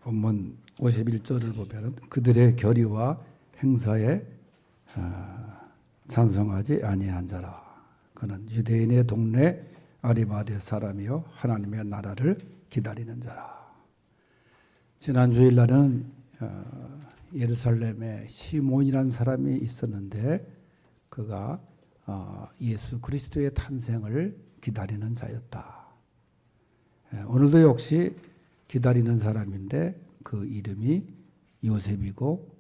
본문 51절을 보면 그들의 결의와 행사에 찬성하지 아니한 자라. 그는 유대인의 동네 아리마대 사람이요 하나님의 나라를 기다리는 자라. 지난 주일날은 예루살렘에 시몬이라는 사람이 있었는데 그가 예수 그리스도의 탄생을 기다리는 자였다. 오늘도 역시 기다리는 사람인데 그 이름이 요셉이고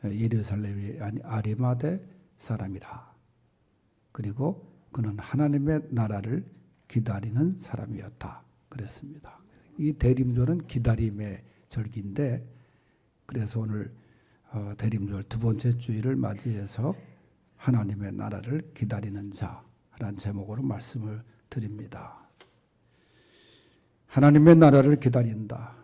예루살렘이 아니 아리마대 사람이다. 그리고 그는 하나님의 나라를 기다리는 사람이었다. 그랬습니다. 이 대림절은 기다림의 절기인데 그래서 오늘 대림절 두 번째 주일을 맞이해서 하나님의 나라를 기다리는 자라는 제목으로 말씀을 드립니다. 하나님의 나라를 기다린다.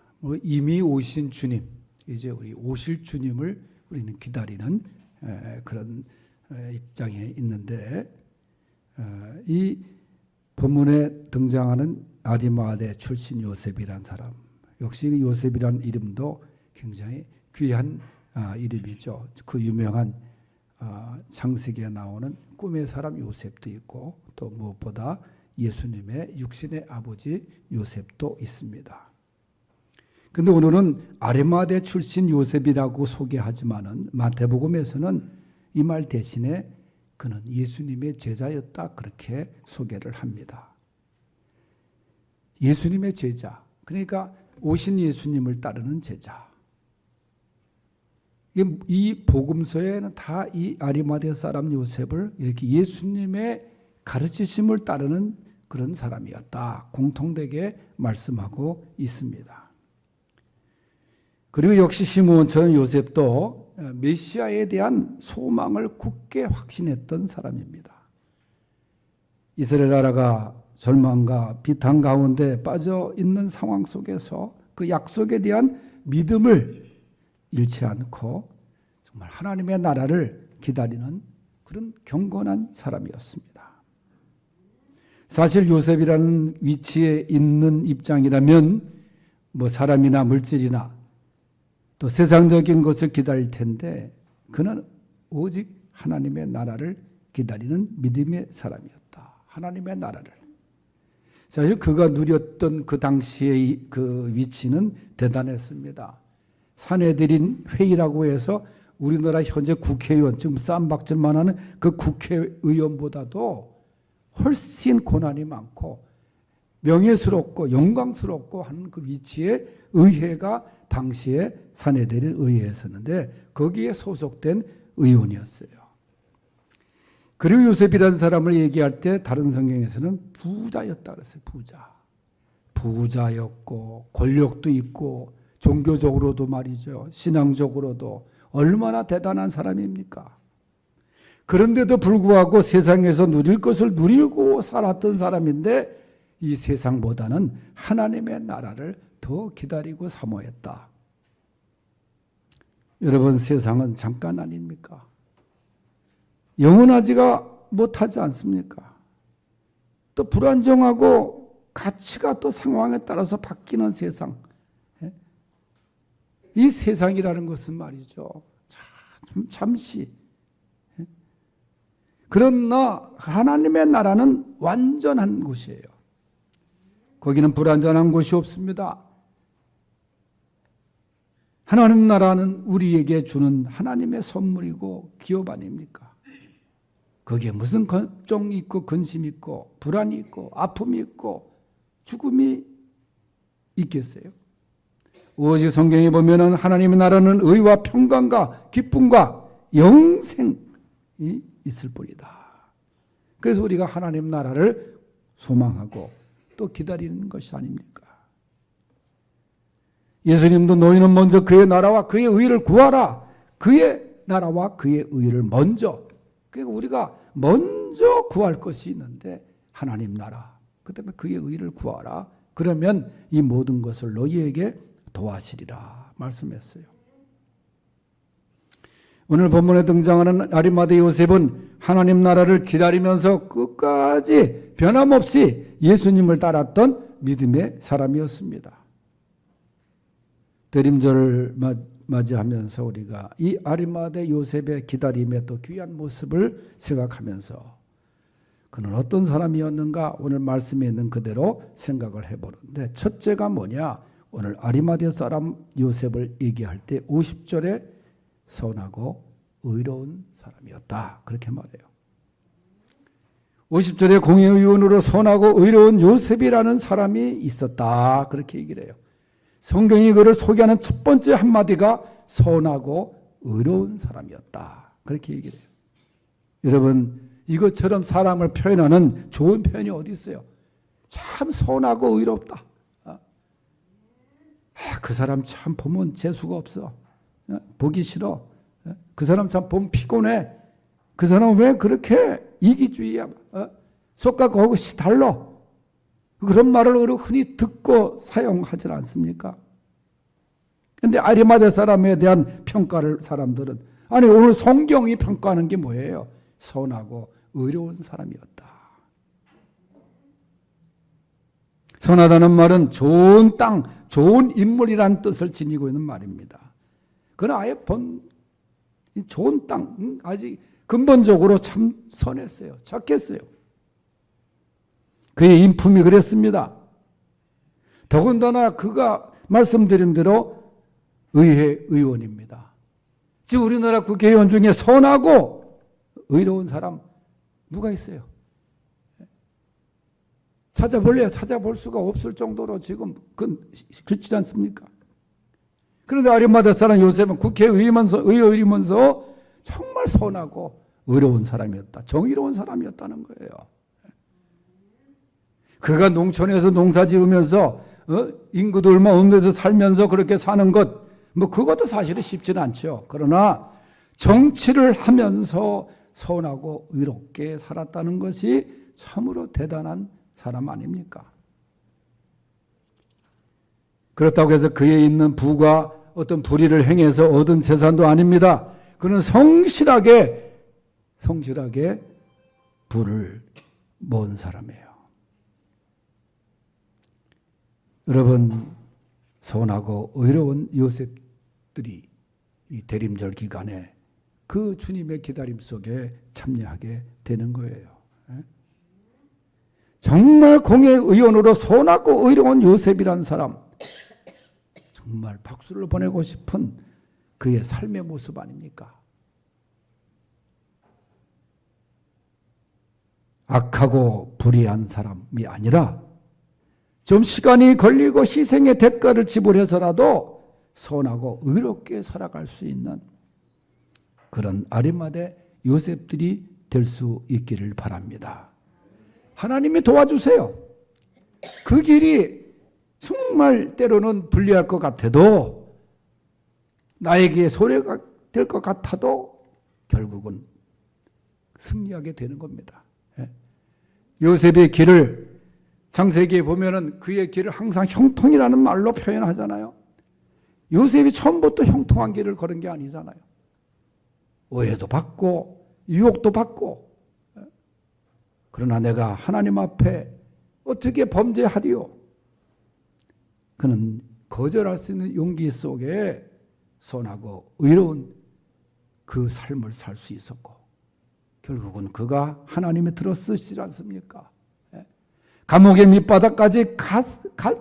이미 오신 주님, 이제 우리 오실 주님을 우리는 기다리는 그런 입장에 있는데 이 본문에 등장하는 아리마대 출신 요셉이란 사람, 역시 요셉이란 이름도 굉장히 귀한 이름이죠. 그 유명한 창세기에 나오는 꿈의 사람 요셉도 있고 또 무엇보다 예수님의 육신의 아버지 요셉도 있습니다. 그런데 오늘은 아리마대 출신 요셉이라고 소개하지만은 마태복음에서는 이 말 대신에 그는 예수님의 제자였다 그렇게 소개를 합니다. 예수님의 제자, 그러니까 오신 예수님을 따르는 제자. 이 복음서에는 다 이 아리마대 사람 요셉을 이렇게 예수님의 가르치심을 따르는 그런 사람이었다. 공통되게 말씀하고 있습니다. 그리고 역시 시므온처럼 요셉도 메시아에 대한 소망을 굳게 확신했던 사람입니다. 이스라엘 나라가 절망과 비탄 가운데 빠져 있는 상황 속에서 그 약속에 대한 믿음을 잃지 않고 정말 하나님의 나라를 기다리는 그런 경건한 사람이었습니다. 사실 요셉이라는 위치에 있는 입장이라면 뭐 사람이나 물질이나 또 세상적인 것을 기다릴 텐데 그는 오직 하나님의 나라를 기다리는 믿음의 사람이었다. 하나님의 나라를. 사실 그가 누렸던 그 당시의 그 위치는 대단했습니다. 사내들인 회의라고 해서 우리나라 현재 국회의원, 지금 쌈박질만 하는 그 국회의원보다도 훨씬 고난이 많고 명예스럽고 영광스럽고 하는 그 위치에 의회가 당시에 사내들인 의회였었는데 거기에 소속된 의원이었어요. 그리고 요셉이라는 사람을 얘기할 때 다른 성경에서는 부자였다 그랬어요. 부자였고 권력도 있고 종교적으로도 말이죠. 신앙적으로도 얼마나 대단한 사람입니까? 그런데도 불구하고 세상에서 누릴 것을 누리고 살았던 사람인데 이 세상보다는 하나님의 나라를 더 기다리고 사모했다. 여러분, 세상은 잠깐 아닙니까? 영원하지가 못하지 않습니까? 또 불안정하고 가치가 또 상황에 따라서 바뀌는 세상. 이 세상이라는 것은 말이죠. 잠시. 그러나 하나님의 나라는 완전한 곳이에요. 거기는 불완전한 곳이 없습니다. 하나님 나라는 우리에게 주는 하나님의 선물이고 기업 아닙니까? 거기에 무슨 걱정이 있고 근심이 있고 불안이 있고 아픔이 있고 죽음이 있겠어요? 오직 성경에 보면은 하나님의 나라는 의와 평강과 기쁨과 영생이 있을 뿐이다. 그래서 우리가 하나님 나라를 소망하고 또 기다리는 것이 아닙니까? 예수님도 너희는 먼저 그의 나라와 그의 의를 구하라. 그의 나라와 그의 의를 먼저. 그러니까 우리가 먼저 구할 것이 있는데 하나님 나라, 그다음에 그의 의를 구하라. 그러면 이 모든 것을 너희에게 도와시리라 말씀했어요. 오늘 본문에 등장하는 아리마대 요셉은 하나님 나라를 기다리면서 끝까지 변함없이 예수님을 따랐던 믿음의 사람이었습니다. 대림절을 맞이하면서 우리가 이 아리마대 요셉의 기다림의 또 귀한 모습을 생각하면서 그는 어떤 사람이었는가 오늘 말씀에 있는 그대로 생각을 해보는데, 첫째가 뭐냐? 오늘 아리마대 사람 요셉을 얘기할 때 50절에 선하고 의로운 사람이었다 그렇게 말해요. 50절에 공의의원으로 선하고 의로운 요셉이라는 사람이 있었다 그렇게 얘기를 해요. 성경이 그를 소개하는 첫 번째 한마디가 선하고 의로운 사람이었다 그렇게 얘기를 해요. 여러분, 이것처럼 사람을 표현하는 좋은 표현이 어디 있어요? 참 선하고 의롭다. 그 사람 참 보면 재수가 없어. 보기 싫어. 그 사람 참 보면 피곤해. 그 사람 왜 그렇게 이기주의야? 속과 그것이 달라. 그런 말을 흔히 듣고 사용하지 않습니까? 그런데 아리마대 사람에 대한 평가를 사람들은, 아니 오늘 성경이 평가하는 게 뭐예요? 선하고 의로운 사람이었다. 선하다는 말은 좋은 땅, 좋은 인물이라는 뜻을 지니고 있는 말입니다. 그러나 아예 좋은 땅, 아직 근본적으로 참 선했어요. 착했어요. 그의 인품이 그랬습니다. 더군다나 그가 말씀드린 대로 의회 의원입니다. 지금 우리나라 국회의원 중에 선하고 의로운 사람 누가 있어요? 찾아볼래요? 찾아볼 수가 없을 정도로 지금 그렇지 않습니까? 그런데 아리마대 사람 요셉은 국회의원이면서 정말 선하고 의로운 사람이었다. 정의로운 사람이었다는 거예요. 그가 농촌에서 농사 지으면서 인구도 얼마 없는 데서 살면서 그렇게 사는 것, 그것도 사실은 쉽지는 않죠. 그러나 정치를 하면서 선하고 의롭게 살았다는 것이 참으로 대단한 사람 아닙니까? 그렇다고 해서 그에 있는 부가 어떤 불의를 행해서 얻은 재산도 아닙니다. 그는 성실하게 부를 모은 사람이에요. 여러분, 선하고 의로운 요셉들이 이 대림절 기간에 그 주님의 기다림 속에 참여하게 되는 거예요. 정말 공의 의원으로 선하고 의로운 요셉이란 사람, 정말 박수를 보내고 싶은 그의 삶의 모습 아닙니까? 악하고 불의한 사람이 아니라 좀 시간이 걸리고 희생의 대가를 지불해서라도 선하고 의롭게 살아갈 수 있는 그런 아리마대 요셉들이 될 수 있기를 바랍니다. 하나님이 도와주세요. 그 길이 정말 때로는 불리할 것 같아도, 나에게 손해가 될 것 같아도 결국은 승리하게 되는 겁니다. 요셉의 길을 창세기에 보면은 그의 길을 항상 형통이라는 말로 표현하잖아요. 요셉이 처음부터 형통한 길을 걸은 게 아니잖아요. 오해도 받고 유혹도 받고, 그러나 내가 하나님 앞에 어떻게 범죄하리요? 그는 거절할 수 있는 용기 속에 선하고 의로운 그 삶을 살 수 있었고, 결국은 그가 하나님의 들어쓰시지 않습니까? 감옥의 밑바닥까지 갈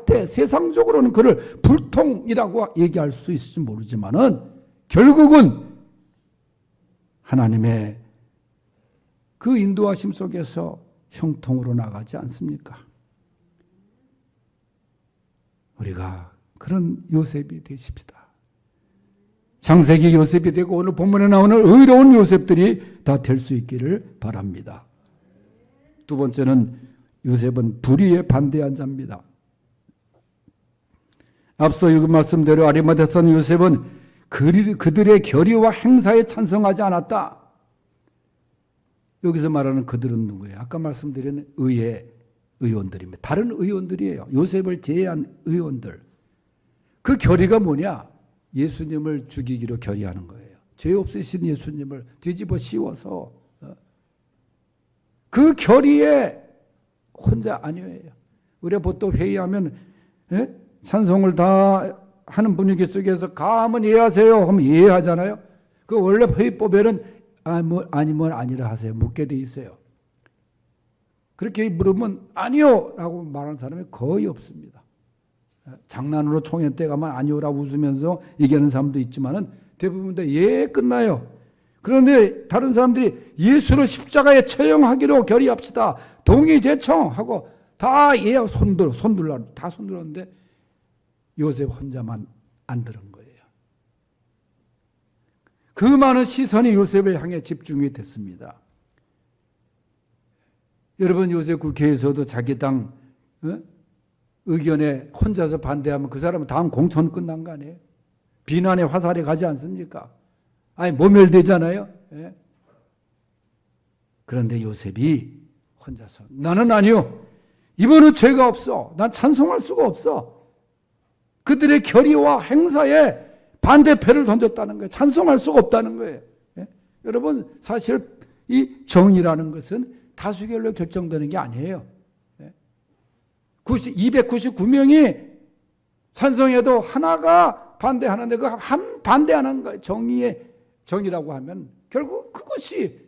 때 세상적으로는 그를 불통이라고 얘기할 수 있을지 모르지만은 결국은 하나님의 그 인도하심 속에서 형통으로 나가지 않습니까? 우리가 그런 요셉이 되십시다. 창세기 요셉이 되고 오늘 본문에 나오는 의로운 요셉들이 다 될 수 있기를 바랍니다. 두 번째는 요셉은 불의에 반대한 자입니다. 앞서 읽은 말씀대로 아리마대 사람 요셉은 그들의 결의와 행사에 찬성하지 않았다. 여기서 말하는 그들은 누구예요? 아까 말씀드린 의회 의원들입니다. 다른 의원들이에요. 요셉을 제외한 의원들. 그 결의가 뭐냐? 예수님을 죽이기로 결의하는 거예요. 죄 없으신 예수님을 뒤집어 씌워서, 그 결의에 혼자 아니에요. 우리가 보통 회의하면 찬송을 다 하는 분위기 속에서 가면 이해하세요 하면 이해하잖아요. 그 원래 회의법에는 아니면 아니라 하세요. 묻게 돼 있어요. 그렇게 물으면 아니요 라고 말하는 사람이 거의 없습니다. 장난으로 총회 때 가면 아니요라고 웃으면서 얘기하는 사람도 있지만은 대부분 다 예 끝나요. 그런데 다른 사람들이 예수를 십자가에 처형하기로 결의합시다. 동의 제청하고 다 예하고 손들라 다 손들었는데 요셉 혼자만 안 들은 거예요. 그 많은 시선이 요셉을 향해 집중이 됐습니다. 여러분 요셉 국회에서도 자기 당 의견에 혼자서 반대하면 그 사람은 다음 공천 끝난 거 아니에요? 비난의 화살이 가지 않습니까? 아니 모멸되잖아요. 예? 그런데 요셉이 혼자서 나는 아니요. 이번은 죄가 없어. 난 찬송할 수가 없어. 그들의 결의와 행사에 반대패를 던졌다는 거예요. 찬송할 수가 없다는 거예요. 예? 여러분 사실 이 정의라는 것은 다수결로 결정되는 게 아니에요. 299명이 찬송해도 하나가 반대하는데 그 한 반대하는 거 정의의 정의라고 하면 결국 그것이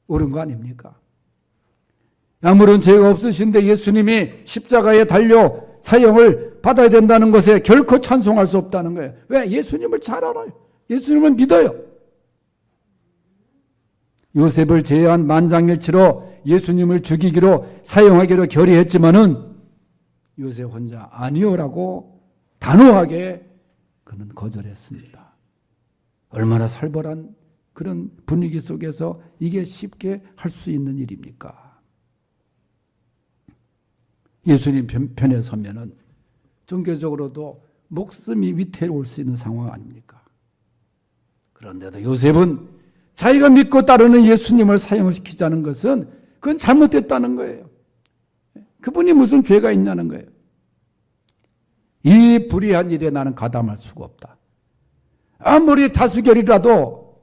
옳은 거 아닙니까? 아무런 죄가 없으신데 예수님이 십자가에 달려 사형을 받아야 된다는 것에 결코 찬송할 수 없다는 거예요. 왜? 예수님을 잘 알아요. 예수님을 믿어요. 요셉을 제외한 만장일치로 예수님을 죽이기로 사형하기로 결의했지만은 요셉 혼자 아니요라고 단호하게 그는 거절했습니다. 얼마나 살벌한 그런 분위기 속에서 이게 쉽게 할 수 있는 일입니까? 예수님 편에 서면은 종교적으로도 목숨이 위태로울 수 있는 상황 아닙니까? 그런데도 요셉은 자기가 믿고 따르는 예수님을 사형을 시키자는 것은 그건 잘못됐다는 거예요. 그분이 무슨 죄가 있냐는 거예요. 이 불의한 일에 나는 가담할 수가 없다. 아무리 다수결이라도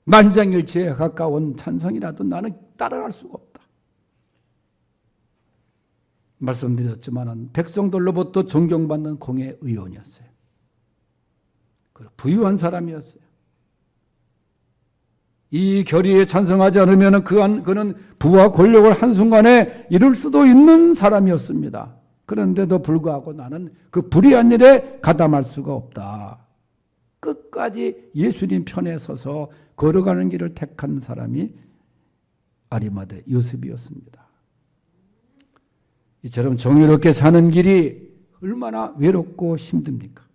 만장일치에 가까운 찬성이라도 나는 따라갈 수가 없다. 말씀드렸지만 백성들로부터 존경받는 공의 의원이었어요. 그리고 부유한 사람이었어요. 이 결의에 찬성하지 않으면 그는 부와 권력을 한순간에 이룰 수도 있는 사람이었습니다. 그런데도 불구하고 나는 그 불의한 일에 가담할 수가 없다. 끝까지 예수님 편에 서서 걸어가는 길을 택한 사람이 아리마대 요셉이었습니다. 이처럼 정의롭게 사는 길이 얼마나 외롭고 힘듭니까?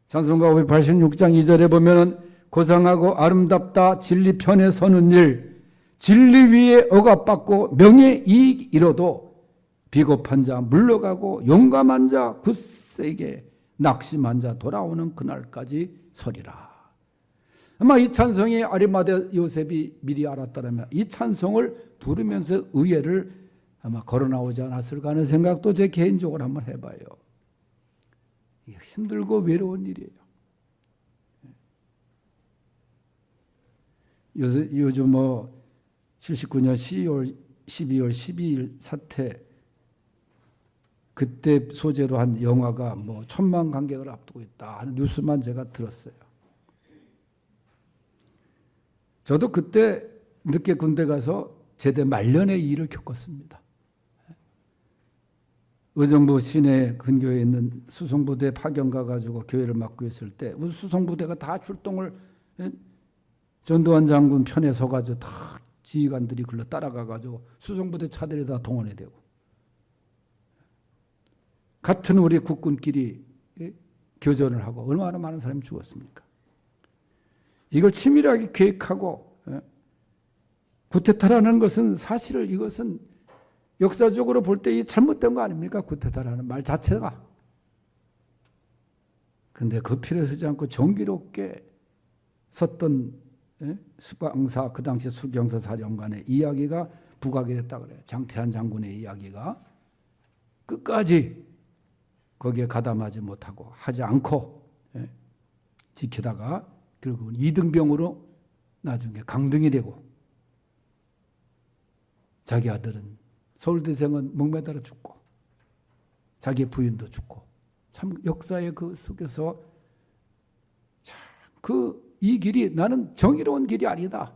찬송가 586장 2절에 보면 고상하고 아름답다 진리 편에 서는 일, 진리 위에 억압받고 명예 이익 이뤄도 비겁한 자 물러가고 용감한 자 굳세게 낙심한 자 돌아오는 그날까지 서리라. 아마 이 찬송이 아리마대 요셉이 미리 알았다면 이 찬송을 부르면서 의회를 아마 걸어 나오지 않았을까 하는 생각도 제 개인적으로 한번 해봐요. 힘들고 외로운 일이에요. 요즘 79년 12월 12일 사태 그때 소재로 한 영화가 1,000만 관객을 앞두고 있다 하는 뉴스만 제가 들었어요. 저도 그때 늦게 군대 가서 제대 말년의 일을 겪었습니다. 의정부 시내 근교에 있는 수송부대 파견 가가지고 교회를 맡고 있을 때 우리 수송부대가 다 출동을 전두환 장군 편에 서가지고 다 지휘관들이 글로 따라가가지고 수송부대 차들이 다 동원이 되고 같은 우리 국군끼리 교전을 하고 얼마나 많은 사람이 죽었습니까? 이걸 치밀하게 계획하고 구테타라는 것은 사실 이것은 역사적으로 볼 때 이 잘못된 거 아닙니까? 구테타라는 말 자체가. 근데 그 필요 서지 않고 정기롭게 섰던 수방사 그 당시 수경사 사령관의 이야기가 부각이 됐다 그래요. 장태환 장군의 이야기가 끝까지 거기에 가담하지 못하고 하지 않고 지키다가 결국은 이등병으로 나중에 강등이 되고 자기 아들은 서울대생은 목매달아 죽고 자기 부인도 죽고 참 역사의 그 속에서 이 길이 나는 정의로운 길이 아니다.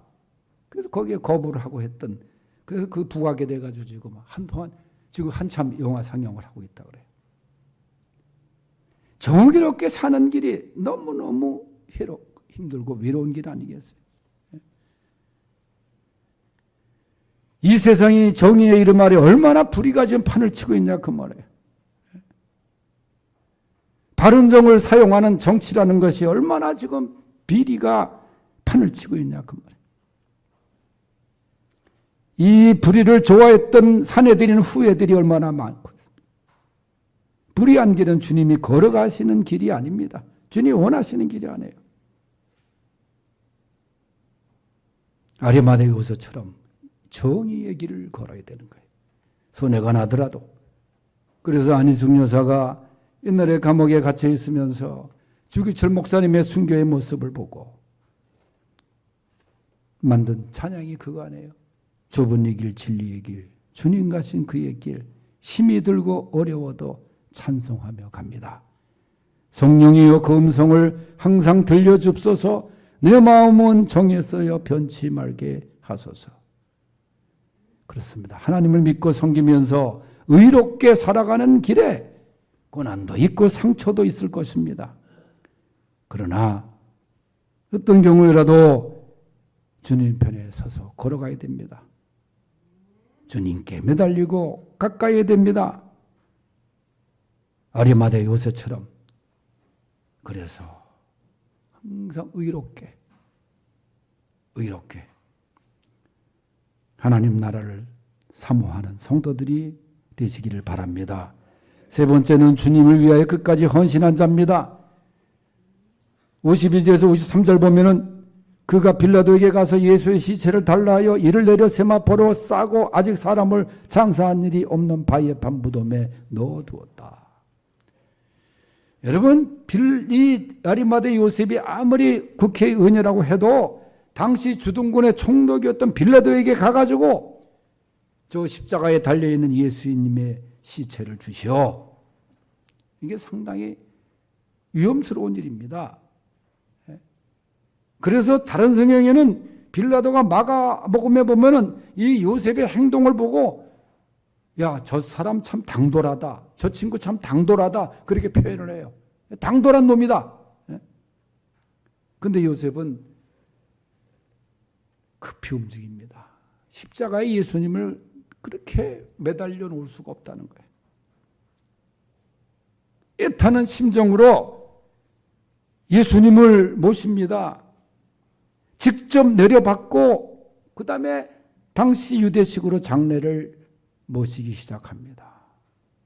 그래서 거기에 거부를 하고 했던 그래서 그 부각이 돼가지고 지금 한동안 지금 한참 영화 상영을 하고 있다 그래요. 정의롭게 사는 길이 너무너무 힘들고 외로운 길 아니겠어요? 이 세상이 정의의 이름 아래 얼마나 불의가 지금 판을 치고 있냐 그 말이에요. 바른 정을 사용하는 정치라는 것이 얼마나 지금 비리가 판을 치고 있냐 그 말이에요. 이 불의를 좋아했던 사내들인 후예들이 얼마나 많고 있습니다. 불의한 길은 주님이 걸어가시는 길이 아닙니다. 주님이 원하시는 길이 아니에요. 아리마대 요새처럼 정의의 길을 걸어야 되는 거예요. 손해가 나더라도. 그래서 안희숙 여사가 옛날에 감옥에 갇혀 있으면서 주기철 목사님의 순교의 모습을 보고 만든 찬양이 그거 아니에요. 좁은 이 길, 진리의 길, 주님 가신 그의 길, 힘이 들고 어려워도 찬송하며 갑니다. 성령이여 그 음성을 항상 들려줍소서. 내 마음은 정에 써여 변치 말게 하소서. 그렇습니다. 하나님을 믿고 섬기면서 의롭게 살아가는 길에 고난도 있고 상처도 있을 것입니다. 그러나 어떤 경우에라도 주님 편에 서서 걸어가야 됩니다. 주님께 매달리고 가까이 해야 됩니다. 아리마대 요새처럼. 그래서 항상 의롭게 하나님 나라를 사모하는 성도들이 되시기를 바랍니다. 세 번째는 주님을 위하여 끝까지 헌신한 자입니다. 52절에서 53절 보면은 그가 빌라도에게 가서 예수의 시체를 달라 하여 이를 내려 세마포로 싸고 아직 사람을 장사한 일이 없는 바위에 판 무덤에 넣어두었다. 여러분, 이 아리마대 요셉이 아무리 국회의원이라고 해도 당시 주둔군의 총독이었던 빌라도에게 가가지고 저 십자가에 달려있는 예수님의 시체를 주시오. 이게 상당히 위험스러운 일입니다. 그래서 다른 성경에는 빌라도가 마가복음에 보면은 이 요셉의 행동을 보고 야, 저 사람 참 당돌하다. 저 친구 참 당돌하다. 그렇게 표현을 해요. 당돌한 놈이다. 근데 요셉은 급히 움직입니다. 십자가에 예수님을 그렇게 매달려 놓을 수가 없다는 거예요. 애타는 심정으로 예수님을 모십니다. 직접 내려받고 그 다음에 당시 유대식으로 장례를 모시기 시작합니다.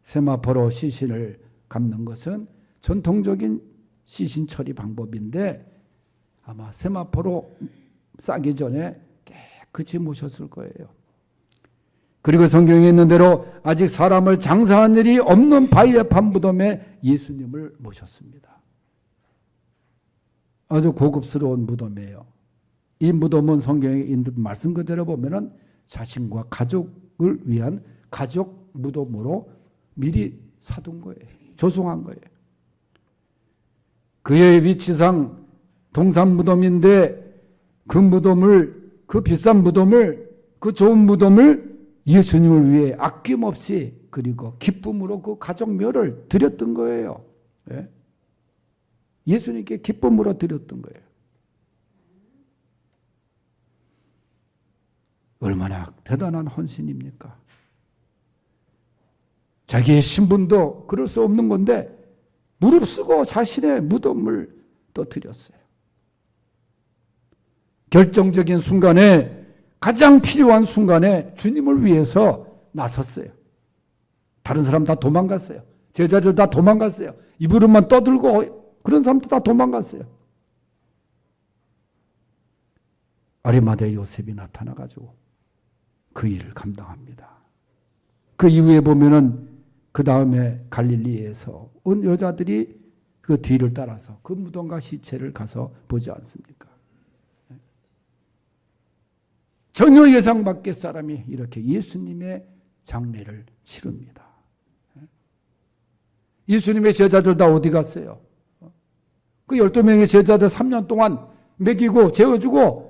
세마포로 시신을 감는 것은 전통적인 시신 처리 방법인데 아마 세마포로 싸기 전에 깨끗이 모셨을 거예요. 그리고 성경에 있는 대로 아직 사람을 장사한 일이 없는 바위에 판 무덤에 예수님을 모셨습니다. 아주 고급스러운 무덤이에요. 이 무덤은 성경에 있는 말씀 그대로 보면은 자신과 가족을 위한 가족 무덤으로 미리 사둔 거예요. 조성한 거예요. 그의 위치상 동산 무덤인데 그 무덤을, 그 비싼 무덤을, 그 좋은 무덤을 예수님을 위해 아낌없이 그리고 기쁨으로 그 가족묘를 드렸던 거예요. 예? 예수님께 기쁨으로 드렸던 거예요. 얼마나 대단한 헌신입니까? 자기의 신분도 그럴 수 없는 건데 무릅쓰고 자신의 무덤을 또 드렸어요. 결정적인 순간에, 가장 필요한 순간에 주님을 위해서 나섰어요. 다른 사람 다 도망갔어요. 제자들 다 도망갔어요. 이불만 떠들고 그런 사람도 다 도망갔어요. 아리마대 요셉이 나타나가지고 그 일을 감당합니다. 그 이후에 보면은 그 다음에 갈릴리에서 온 여자들이 그 뒤를 따라서 그 무덤과 시체를 가서 보지 않습니까? 전혀 예상 밖의 사람이 이렇게 예수님의 장례를 치릅니다. 예수님의 제자들 다 어디 갔어요? 그 12명의 제자들 3년 동안 먹이고 재워주고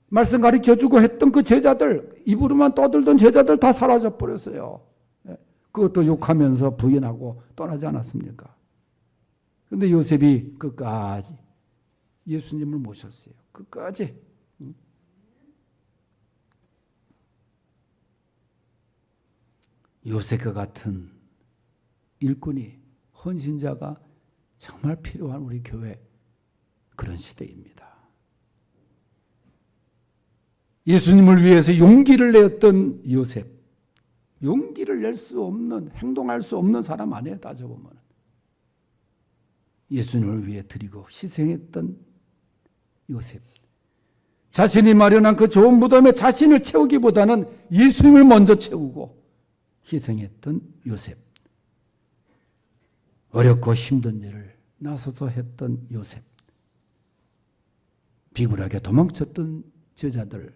말씀 가르쳐주고 했던 그 제자들, 입으로만 떠들던 제자들 다 사라져 버렸어요. 그것도 욕하면서 부인하고 떠나지 않았습니까? 그런데 요셉이 끝까지 예수님을 모셨어요. 끝까지. 요셉과 같은 일꾼이, 헌신자가 정말 필요한 우리 교회 그런 시대입니다. 예수님을 위해서 용기를 내었던 요셉, 용기를 낼 수 없는, 행동할 수 없는 사람 아니에요. 따져보면. 예수님을 위해 드리고 희생했던 요셉. 자신이 마련한 그 좋은 무덤에 자신을 채우기보다는 예수님을 먼저 채우고 희생했던 요셉. 어렵고 힘든 일을 나서서 했던 요셉. 비굴하게 도망쳤던 제자들.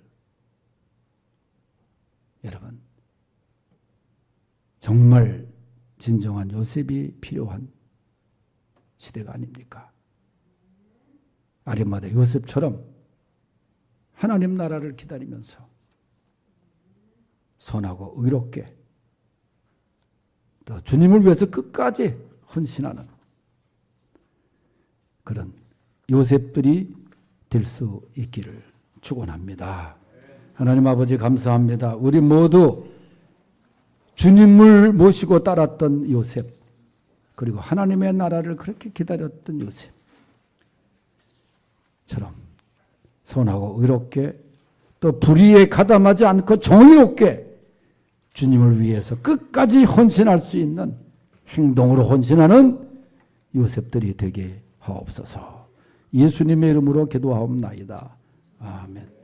여러분, 정말 진정한 요셉이 필요한 시대가 아닙니까? 아리마다 요셉처럼 하나님 나라를 기다리면서 선하고 의롭게 또 주님을 위해서 끝까지 헌신하는 그런 요셉들이 될 수 있기를 축원합니다. 하나님 아버지 감사합니다. 우리 모두 주님을 모시고 따랐던 요셉, 그리고 하나님의 나라를 그렇게 기다렸던 요셉처럼 선하고 의롭게 또 불의에 가담하지 않고 정의롭게 주님을 위해서 끝까지 헌신할 수 있는 행동으로 헌신하는 요셉들이 되게 하옵소서. 예수님의 이름으로 기도하옵나이다. 아멘.